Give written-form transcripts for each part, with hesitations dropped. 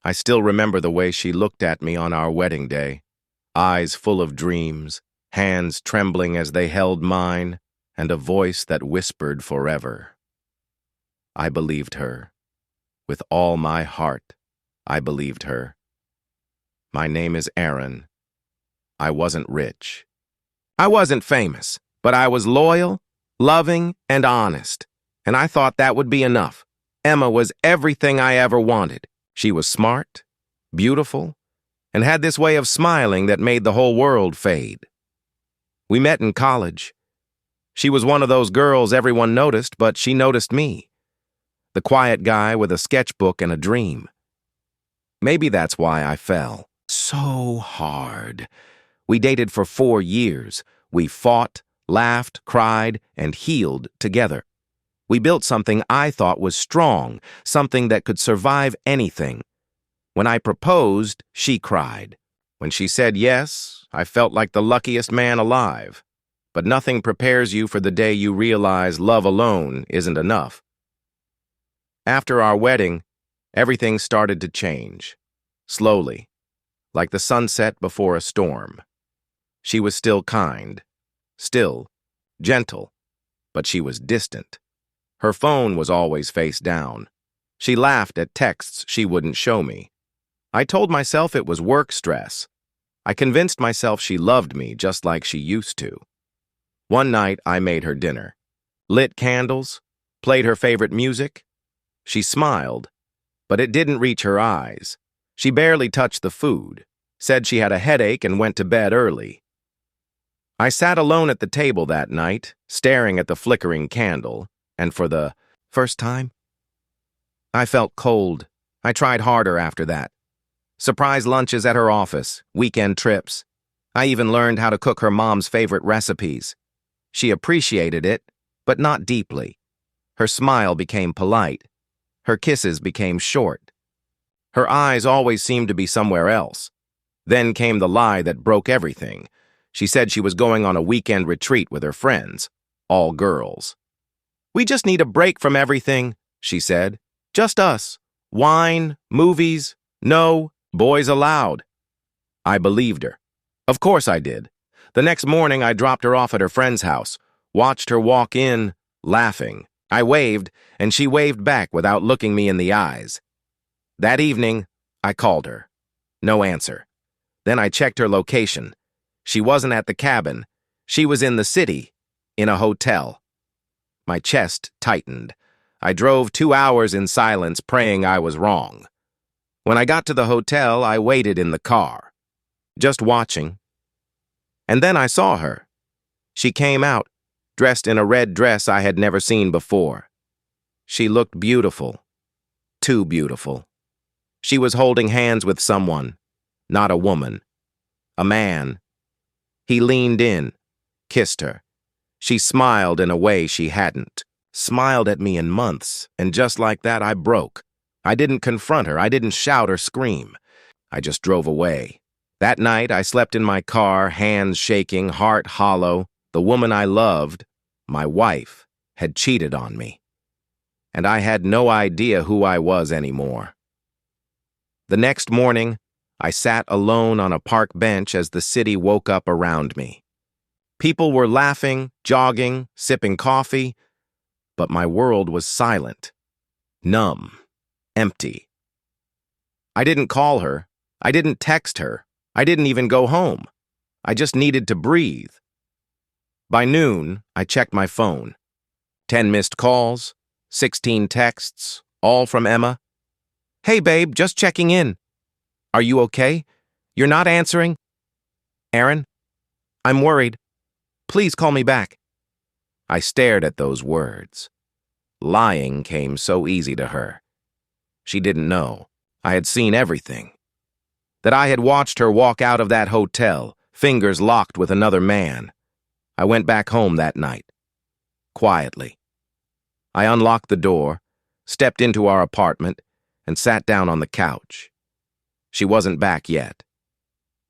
I still remember the way she looked at me on our wedding day, eyes full of dreams, hands trembling as they held mine, and a voice that whispered forever. I believed her. With all my heart, I believed her. My name is Aaron. I wasn't rich. I wasn't famous, but I was loyal, loving, and honest, and I thought that would be enough. Emma was everything I ever wanted. She was smart, beautiful, and had this way of smiling that made the whole world fade. We met in college. She was one of those girls everyone noticed, but she noticed me. The quiet guy with a sketchbook and a dream. Maybe that's why I fell so hard. We dated for 4 years. We fought, laughed, cried, and healed together. We built something I thought was strong, something that could survive anything. When I proposed, she cried. When she said yes, I felt like the luckiest man alive. But nothing prepares you for the day you realize love alone isn't enough. After our wedding, everything started to change. Slowly, like the sunset before a storm. She was still kind, still gentle, but she was distant. Her phone was always face down. She laughed at texts she wouldn't show me. I told myself it was work stress. I convinced myself she loved me just like she used to. One night, I made her dinner. Lit candles, played her favorite music. She smiled, but it didn't reach her eyes. She barely touched the food, said she had a headache and went to bed early. I sat alone at the table that night, staring at the flickering candle, and for the first time, I felt cold. I tried harder after that. Surprise lunches at her office, weekend trips. I even learned how to cook her mom's favorite recipes. She appreciated it, but not deeply. Her smile became polite. Her kisses became short. Her eyes always seemed to be somewhere else. Then came the lie that broke everything. She said she was going on a weekend retreat with her friends, all girls. "We just need a break from everything," she said. "Just us. Wine, movies, no boys allowed." I believed her. Of course I did. The next morning, I dropped her off at her friend's house, watched her walk in, laughing. I waved, and she waved back without looking me in the eyes. That evening, I called her. No answer. Then I checked her location. She wasn't at the cabin. She was in the city, in a hotel. My chest tightened. I drove 2 hours in silence, praying I was wrong. When I got to the hotel, I waited in the car, just watching. And then I saw her. She came out, dressed in a red dress I had never seen before. She looked beautiful, too beautiful. She was holding hands with someone, not a woman, a man. He leaned in, kissed her. She smiled in a way she hadn't, smiled at me in months, and just like that I broke. I didn't confront her, I didn't shout or scream. I just drove away. That night I slept in my car, hands shaking, heart hollow. The woman I loved, my wife, had cheated on me. And I had no idea who I was anymore. The next morning, I sat alone on a park bench as the city woke up around me. People were laughing, jogging, sipping coffee, but my world was silent, numb, empty. I didn't call her. I didn't text her. I didn't even go home. I just needed to breathe. By noon, I checked my phone. 10 missed calls, 16 texts, all from Emma. "Hey, babe, just checking in. Are you okay? You're not answering? Aaron, I'm worried. Please call me back." I stared at those words. Lying came so easy to her. She didn't know. I had seen everything. That I had watched her walk out of that hotel, fingers locked with another man. I went back home that night. Quietly. I unlocked the door, stepped into our apartment, and sat down on the couch. She wasn't back yet.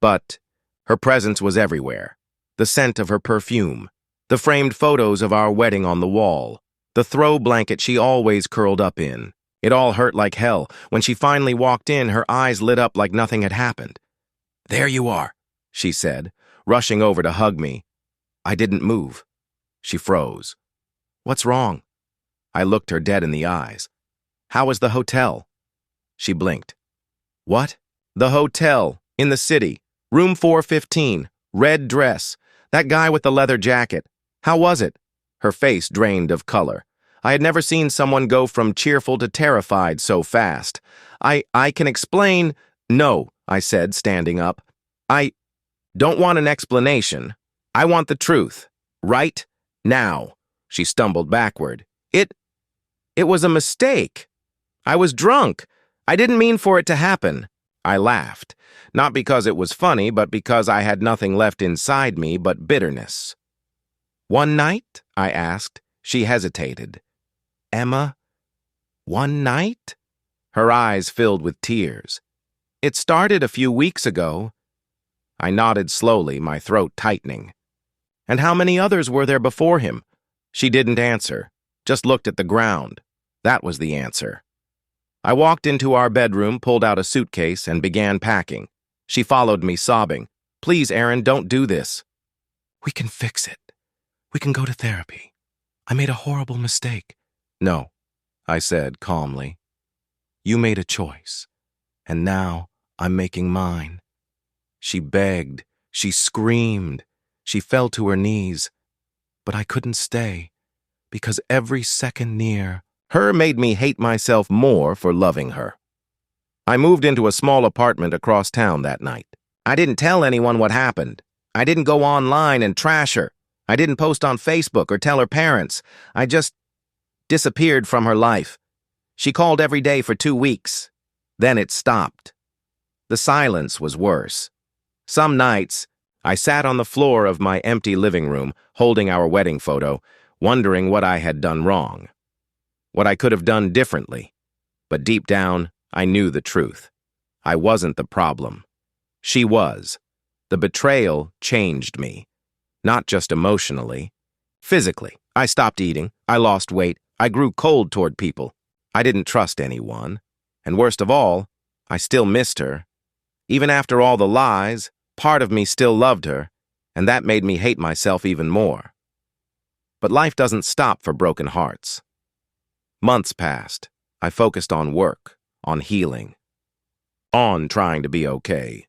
But her presence was everywhere. The scent of her perfume, the framed photos of our wedding on the wall, the throw blanket she always curled up in, It all hurt like hell. When she finally walked in, her eyes lit up like nothing had happened. "There you are," she said, rushing over to hug me. I didn't move. She froze. "What's wrong?" I looked her dead in the eyes. "How was the hotel?" She blinked. "What?" "The hotel, in the city. Room 415, red dress. That guy with the leather jacket. How was it?" Her face drained of color. I had never seen someone go from cheerful to terrified so fast. I can explain." "No," I said, standing up. "I don't want an explanation. I want the truth. Right now." She stumbled backward. It was a mistake. I was drunk. I didn't mean for it to happen." I laughed, not because it was funny, but because I had nothing left inside me but bitterness. "One night?" I asked. She hesitated. "Emma, one night?" Her eyes filled with tears. "It started a few weeks ago." I nodded slowly, my throat tightening. "And how many others were there before him?" She didn't answer, just looked at the ground. That was the answer. I walked into our bedroom, pulled out a suitcase, and began packing. She followed me, sobbing. "Please, Aaron, don't do this." "We can fix it. We can go to therapy. I made a horrible mistake." "No," I said calmly. "You made a choice, and now I'm making mine." She begged. She screamed. She fell to her knees. But I couldn't stay, because every second near her made me hate myself more for loving her. I moved into a small apartment across town that night. I didn't tell anyone what happened. I didn't go online and trash her. I didn't post on Facebook or tell her parents. I just disappeared from her life. She called every day for 2 weeks. Then it stopped. The silence was worse. Some nights, I sat on the floor of my empty living room, holding our wedding photo, wondering what I had done wrong, what I could have done differently. But deep down, I knew the truth. I wasn't the problem. She was. The betrayal changed me. Not just emotionally. Physically, I stopped eating, I lost weight, I grew cold toward people. I didn't trust anyone. And worst of all, I still missed her. Even after all the lies, part of me still loved her, and that made me hate myself even more. But life doesn't stop for broken hearts. Months passed. I focused on work, on healing, on trying to be okay.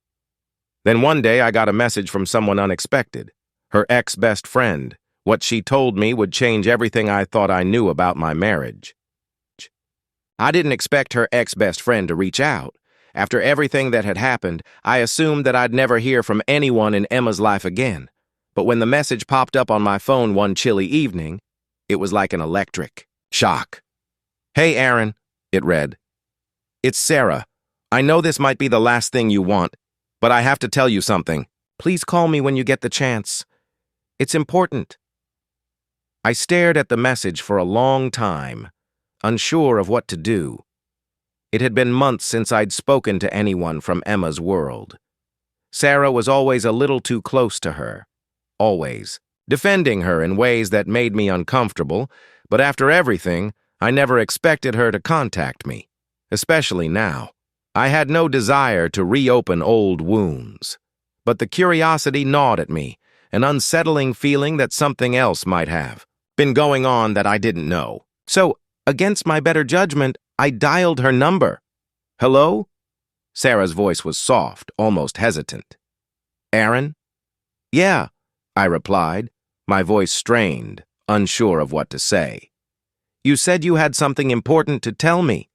Then one day I got a message from someone unexpected. Her ex-best friend. What she told me would change everything I thought I knew about my marriage. I didn't expect her ex-best friend to reach out. After everything that had happened, I assumed that I'd never hear from anyone in Emma's life again. But when the message popped up on my phone one chilly evening, it was like an electric shock. "Hey, Aaron," it read. "It's Sarah. I know this might be the last thing you want, but I have to tell you something. Please call me when you get the chance. It's important." I stared at the message for a long time, unsure of what to do. It had been months since I'd spoken to anyone from Emma's world. Sarah was always a little too close to her. Always. Defending her in ways that made me uncomfortable, but after everything, I never expected her to contact me, especially now. I had no desire to reopen old wounds, but the curiosity gnawed at me, an unsettling feeling that something else might have been going on that I didn't know. So, against my better judgment, I dialed her number. "Hello?" Sarah's voice was soft, almost hesitant. "Aaron?" "Yeah," I replied, my voice strained, unsure of what to say. "You said you had something important to tell me."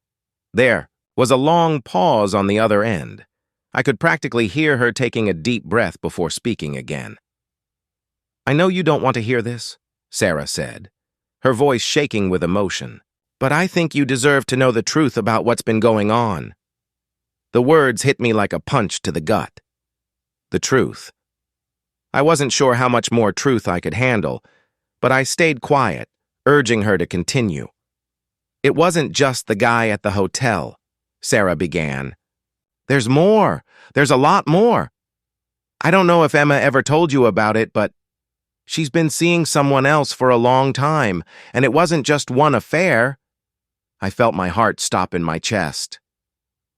There was a long pause on the other end. I could practically hear her taking a deep breath before speaking again. "I know you don't want to hear this," Sarah said, her voice shaking with emotion. "But I think you deserve to know the truth about what's been going on." The words hit me like a punch to the gut. The truth. I wasn't sure how much more truth I could handle, but I stayed quiet, urging her to continue. "It wasn't just the guy at the hotel," Sarah began. "There's more. There's a lot more. I don't know if Emma ever told you about it, but she's been seeing someone else for a long time, and it wasn't just one affair." I felt my heart stop in my chest.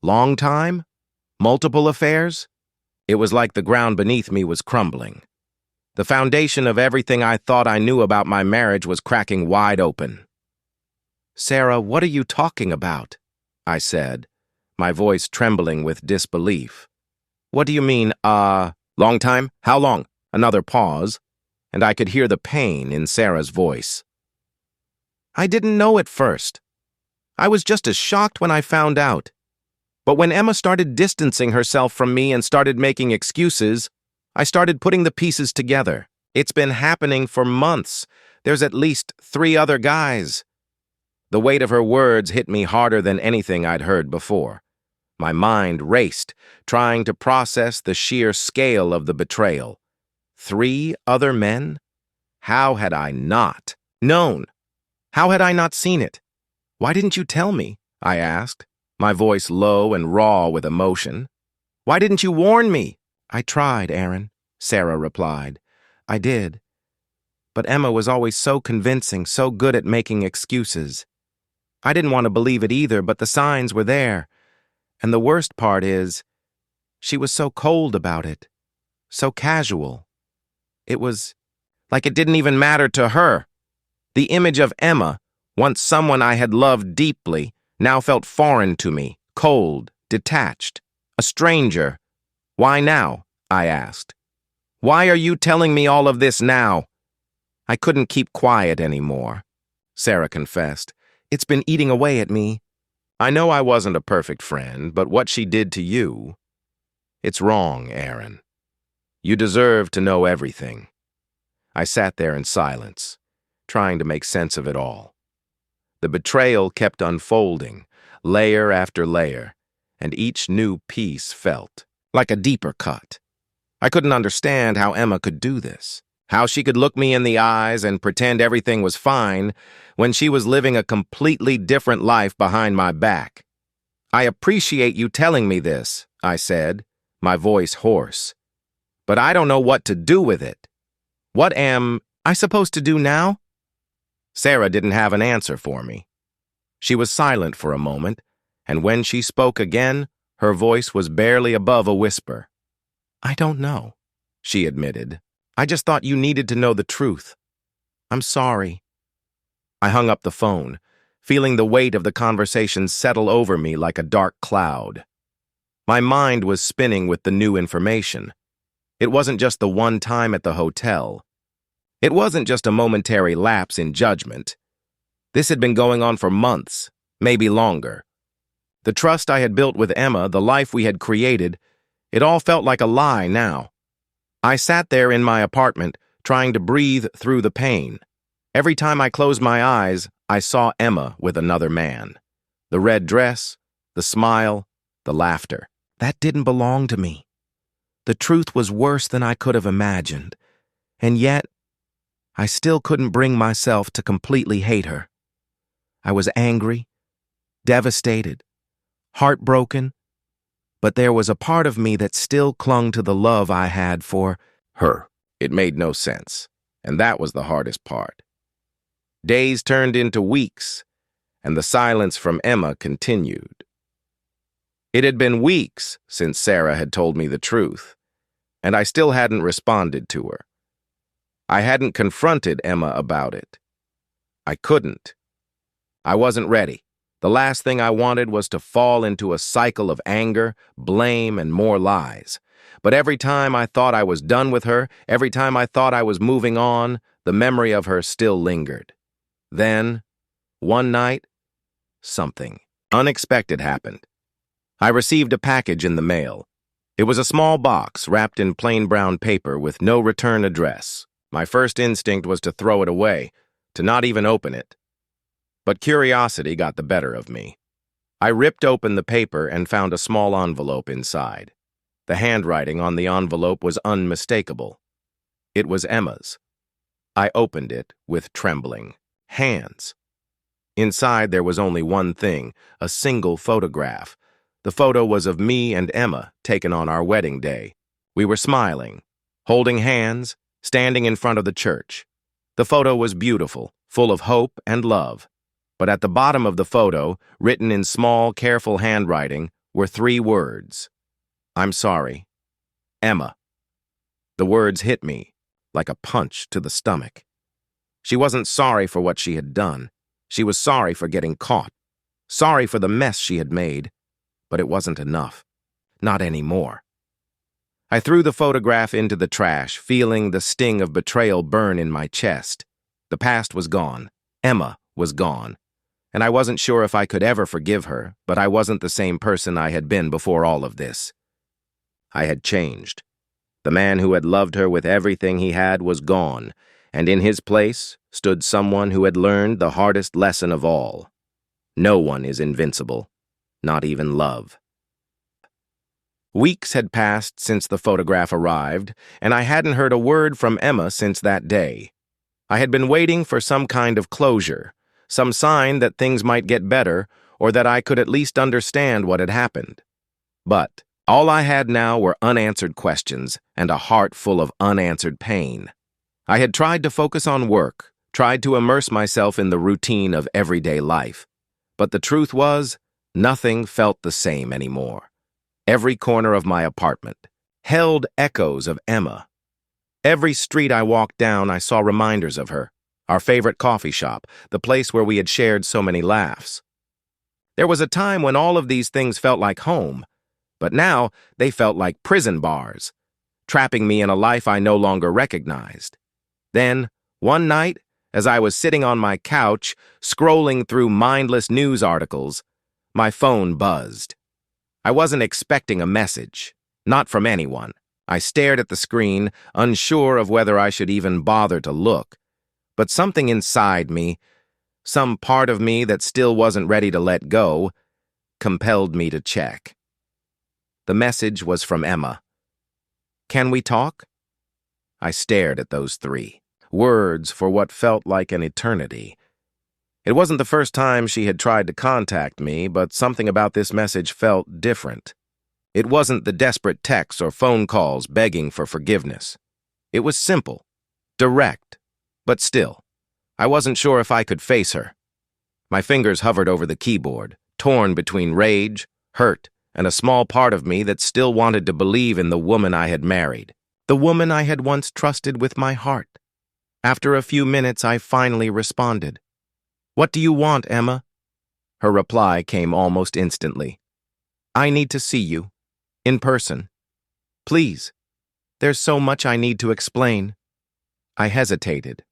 Long time? Multiple affairs? It was like the ground beneath me was crumbling. The foundation of everything I thought I knew about my marriage was cracking wide open. "Sarah, what are you talking about?" I said, my voice trembling with disbelief. "What do you mean, long time? How long?" Another pause, and I could hear the pain in Sarah's voice. "I didn't know at first. I was just as shocked when I found out. But when Emma started distancing herself from me and started making excuses, I started putting the pieces together. It's been happening for months. There's at least 3 other guys." The weight of her words hit me harder than anything I'd heard before. My mind raced, trying to process the sheer scale of the betrayal. 3 other men? How had I not known? How had I not seen it? "Why didn't you tell me?" I asked, my voice low and raw with emotion. "Why didn't you warn me?" "I tried, Aaron," Sarah replied. "I did. But Emma was always so convincing, so good at making excuses. I didn't want to believe it either, but the signs were there. And the worst part is, she was so cold about it, so casual. It was like it didn't even matter to her. The image of Emma, once someone I had loved deeply, now felt foreign to me, cold, detached, a stranger. "Why now?" I asked. "Why are you telling me all of this now?" I couldn't keep quiet anymore, Sarah confessed. "It's been eating away at me. I know I wasn't a perfect friend, but what she did to you, it's wrong, Aaron. You deserve to know everything." I sat there in silence, trying to make sense of it all. The betrayal kept unfolding, layer after layer, and each new piece felt like a deeper cut. I couldn't understand how Emma could do this, how she could look me in the eyes and pretend everything was fine when she was living a completely different life behind my back. "I appreciate you telling me this," I said, my voice hoarse. "But I don't know what to do with it. What am I supposed to do now?" Sarah didn't have an answer for me. She was silent for a moment, and when she spoke again, her voice was barely above a whisper. "I don't know," she admitted. "I just thought you needed to know the truth. I'm sorry." I hung up the phone, feeling the weight of the conversation settle over me like a dark cloud. My mind was spinning with the new information. It wasn't just the one time at the hotel. It wasn't just a momentary lapse in judgment. This had been going on for months, maybe longer. The trust I had built with Emma, the life we had created, it all felt like a lie now. I sat there in my apartment, trying to breathe through the pain. Every time I closed my eyes, I saw Emma with another man. The red dress, the smile, the laughter. That didn't belong to me. The truth was worse than I could have imagined. And yet, I still couldn't bring myself to completely hate her. I was angry, devastated, heartbroken, but there was a part of me that still clung to the love I had for her. It made no sense, and that was the hardest part. Days turned into weeks, and the silence from Emma continued. It had been weeks since Sarah had told me the truth, and I still hadn't responded to her. I hadn't confronted Emma about it. I couldn't. I wasn't ready. The last thing I wanted was to fall into a cycle of anger, blame, and more lies. But every time I thought I was done with her, every time I thought I was moving on, the memory of her still lingered. Then, one night, something unexpected happened. I received a package in the mail. It was a small box wrapped in plain brown paper with no return address. My first instinct was to throw it away, to not even open it. But curiosity got the better of me. I ripped open the paper and found a small envelope inside. The handwriting on the envelope was unmistakable. It was Emma's. I opened it with trembling hands. Inside there was only one thing, a single photograph. The photo was of me and Emma, taken on our wedding day. We were smiling, holding hands, standing in front of the church. The photo was beautiful, full of hope and love. But at the bottom of the photo, written in small, careful handwriting, were 3 words. I'm sorry. Emma. The words hit me like a punch to the stomach. She wasn't sorry for what she had done. She was sorry for getting caught. Sorry for the mess she had made. But it wasn't enough. Not anymore. I threw the photograph into the trash, feeling the sting of betrayal burn in my chest. The past was gone. Emma was gone. And I wasn't sure if I could ever forgive her, but I wasn't the same person I had been before all of this. I had changed. The man who had loved her with everything he had was gone, and in his place stood someone who had learned the hardest lesson of all. No one is invincible, not even love. Weeks had passed since the photograph arrived, and I hadn't heard a word from Emma since that day. I had been waiting for some kind of closure, some sign that things might get better, or that I could at least understand what had happened. But all I had now were unanswered questions and a heart full of unanswered pain. I had tried to focus on work, tried to immerse myself in the routine of everyday life. But the truth was, nothing felt the same anymore. Every corner of my apartment held echoes of Emma. Every street I walked down, I saw reminders of her. Our favorite coffee shop, the place where we had shared so many laughs. There was a time when all of these things felt like home, but now they felt like prison bars, trapping me in a life I no longer recognized. Then, one night, as I was sitting on my couch, scrolling through mindless news articles, my phone buzzed. I wasn't expecting a message, not from anyone. I stared at the screen, unsure of whether I should even bother to look. But something inside me, some part of me that still wasn't ready to let go, compelled me to check. The message was from Emma. "Can we talk?" I stared at those 3 words for what felt like an eternity. It wasn't the first time she had tried to contact me, but something about this message felt different. It wasn't the desperate texts or phone calls begging for forgiveness. It was simple, direct, but still, I wasn't sure if I could face her. My fingers hovered over the keyboard, torn between rage, hurt, and a small part of me that still wanted to believe in the woman I had married, the woman I had once trusted with my heart. After a few minutes, I finally responded. "What do you want, Emma?" Her reply came almost instantly. "I need to see you. In person. Please. There's so much I need to explain." I hesitated.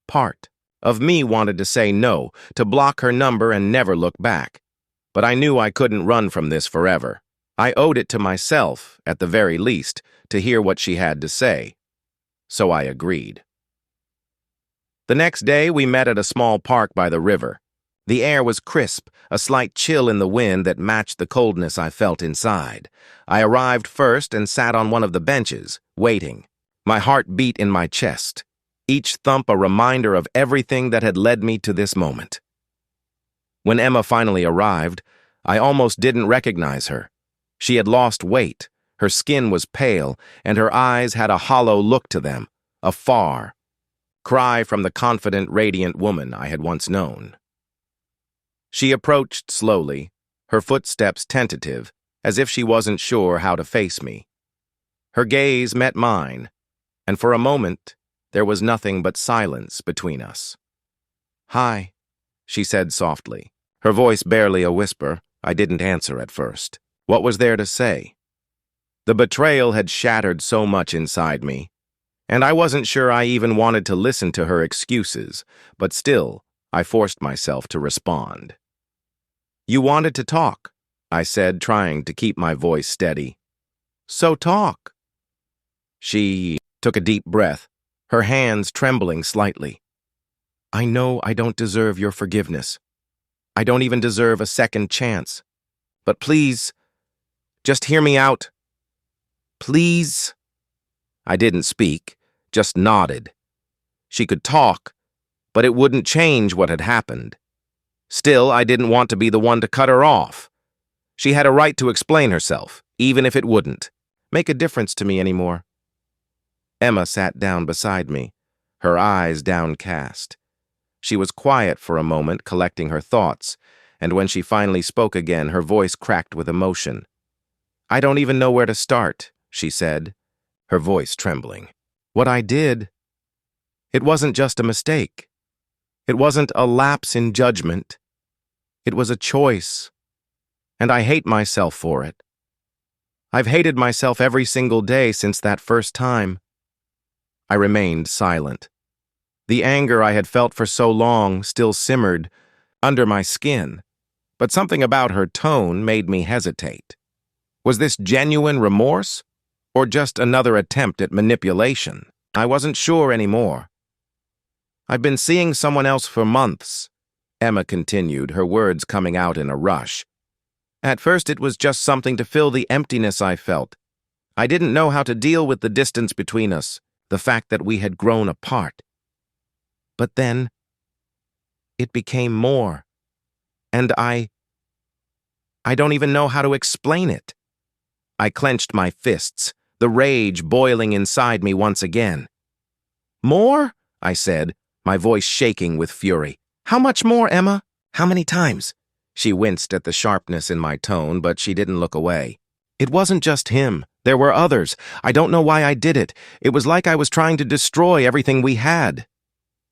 Part of me wanted to say no, to block her number and never look back. But I knew I couldn't run from this forever. I owed it to myself, at the very least, to hear what she had to say. So I agreed. The next day, we met at a small park by the river. The air was crisp, a slight chill in the wind that matched the coldness I felt inside. I arrived first and sat on one of the benches, waiting. My heart beat in my chest, each thump a reminder of everything that had led me to this moment. When Emma finally arrived, I almost didn't recognize her. She had lost weight, her skin was pale, and her eyes had a hollow look to them, a far cry from the confident, radiant woman I had once known. She approached slowly, her footsteps tentative, as if she wasn't sure how to face me. Her gaze met mine, and for a moment, there was nothing but silence between us. "Hi," she said softly, her voice barely a whisper. I didn't answer at first. What was there to say? The betrayal had shattered so much inside me, and I wasn't sure I even wanted to listen to her excuses, but still, I forced myself to respond. "You wanted to talk," I said, trying to keep my voice steady. "So talk." She took a deep breath, her hands trembling slightly. "I know I don't deserve your forgiveness. I don't even deserve a second chance. But please, just hear me out. Please." I didn't speak, just nodded. She could talk, but it wouldn't change what had happened. Still, I didn't want to be the one to cut her off. She had a right to explain herself, even if it wouldn't make a difference to me anymore. Emma sat down beside me, her eyes downcast. She was quiet for a moment, collecting her thoughts, and when she finally spoke again, her voice cracked with emotion. "I don't even know where to start," she said, her voice trembling. "What I did, it wasn't just a mistake. It wasn't a lapse in judgment. It was a choice, and I hate myself for it. I've hated myself every single day since that first time." I remained silent. The anger I had felt for so long still simmered under my skin, but something about her tone made me hesitate. Was this genuine remorse, or just another attempt at manipulation? I wasn't sure anymore. "I've been seeing someone else for months," Emma continued, her words coming out in a rush. "At first it was just something to fill the emptiness I felt. I didn't know how to deal with the distance between us, the fact that we had grown apart. But then, it became more, and I don't even know how to explain it." I clenched my fists, the rage boiling inside me once again. "More?" I said, my voice shaking with fury. "How much more, Emma? How many times?" She winced at the sharpness in my tone, but she didn't look away. "It wasn't just him. There were others. I don't know why I did it. It was like I was trying to destroy everything we had."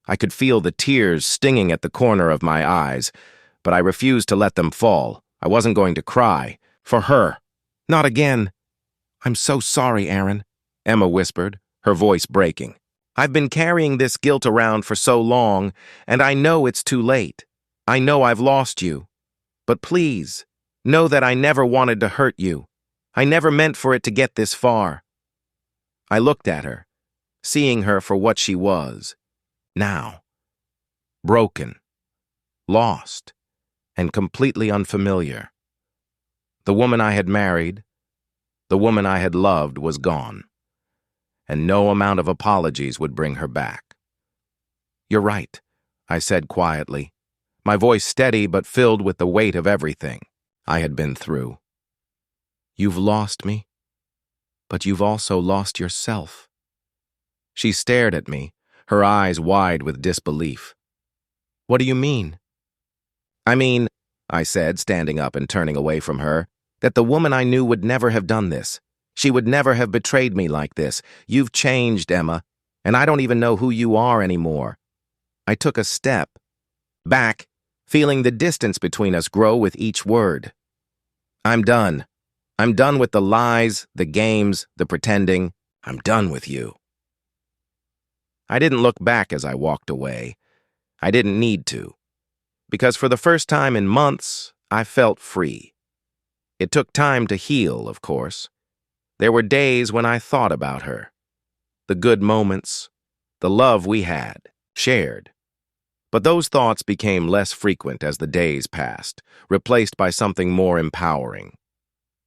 I could feel the tears stinging at the corner of my eyes, but I refused to let them fall. I wasn't going to cry. For her. Not again. "I'm so sorry, Aaron," Emma whispered, her voice breaking. "I've been carrying this guilt around for so long, and I know it's too late. I know I've lost you. But please, know that I never wanted to hurt you. I never meant for it to get this far." I looked at her, seeing her for what she was. Now. Broken. Lost. And completely unfamiliar. The woman I had married, the woman I had loved, was gone. And no amount of apologies would bring her back. "You're right," I said quietly, my voice steady but filled with the weight of everything I had been through. "You've lost me, but you've also lost yourself." She stared at me, her eyes wide with disbelief. "What do you mean?" "I mean," I said, standing up and turning away from her, "that the woman I knew would never have done this. She would never have betrayed me like this. You've changed, Emma, and I don't even know who you are anymore." I took a step back, feeling the distance between us grow with each word. "I'm done. I'm done with the lies, the games, the pretending. I'm done with you." I didn't look back as I walked away. I didn't need to. Because for the first time in months, I felt free. It took time to heal, of course. There were days when I thought about her. The good moments, the love we had, shared. But those thoughts became less frequent as the days passed, replaced by something more empowering.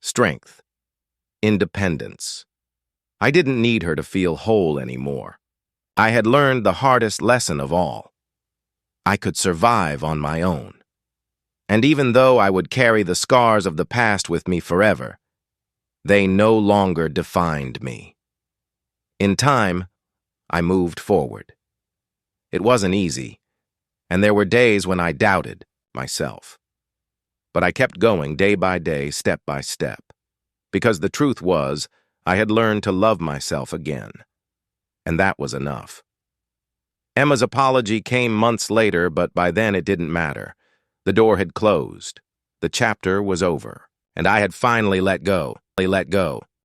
Strength. Independence. I didn't need her to feel whole anymore. I had learned the hardest lesson of all. I could survive on my own. And even though I would carry the scars of the past with me forever, they no longer defined me. In time, I moved forward. It wasn't easy, and there were days when I doubted myself. But I kept going day by day, step by step, because the truth was, I had learned to love myself again. And that was enough. Emma's apology came months later, but by then it didn't matter. The door had closed. The chapter was over, and I had finally let go.